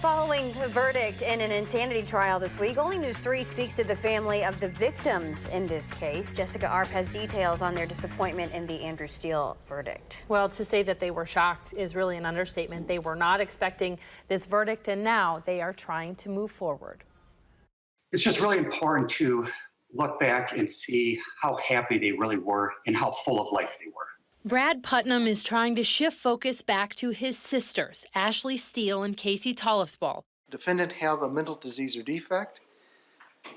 Following the verdict in an insanity trial this week, Only News 3 speaks to the family of the victims in this case. Jessica Arp has details on their disappointment in the Andrew Steele verdict. Well, to say that they were shocked is really an understatement. They were not expecting this verdict, and now they are trying to move forward. It's just really important to look back and see how happy they really were and how full of life they were. Brad Putnam is trying to shift focus back to his sisters, Ashley Steele and Casey Tollefsball. Defendant have a mental disease or defect?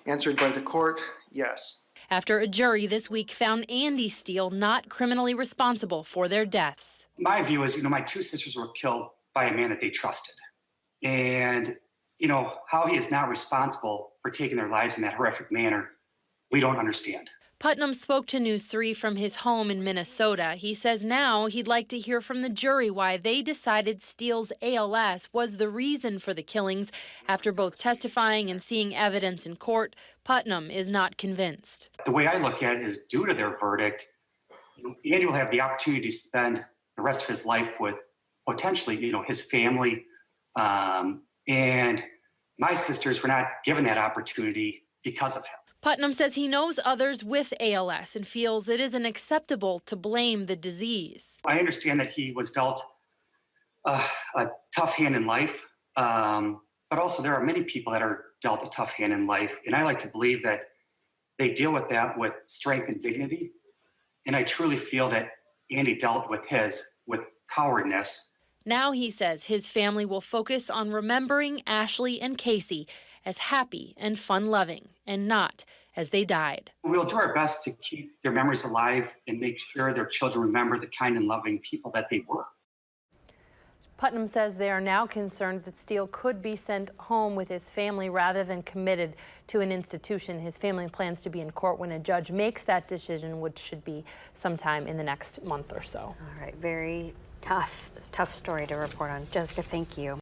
Answered by the court, yes. After a jury this week found Andy Steele not criminally responsible for their deaths. My view is, my two sisters were killed by a man that they trusted. And, how he is not responsible for taking their lives in that horrific manner, we don't understand. Putnam spoke to News 3 from his home in Minnesota. He says now he'd like to hear from the jury why they decided Steele's ALS was the reason for the killings. After both testifying and seeing evidence in court, Putnam is not convinced. The way I look at it is, due to their verdict, Andy will have the opportunity to spend the rest of his life with potentially, his family. And my sisters were not given that opportunity because of him. Putnam says he knows others with ALS and feels it isn't acceptable to blame the disease. I understand that he was dealt a tough hand in life, but also there are many people that are dealt a tough hand in life, and I like to believe that they deal with that with strength and dignity, and I truly feel that Andy dealt with his with cowardness. Now he says his family will focus on remembering Ashley and Casey as happy and fun-loving, and not as they died. We'll do our best to keep their memories alive and make sure their children remember the kind and loving people that they were. Putnam says they are now concerned that Steele could be sent home with his family rather than committed to an institution. His family plans to be in court when a judge makes that decision, which should be sometime in the next month or so. All right, very tough story to report on. Jessica, thank you.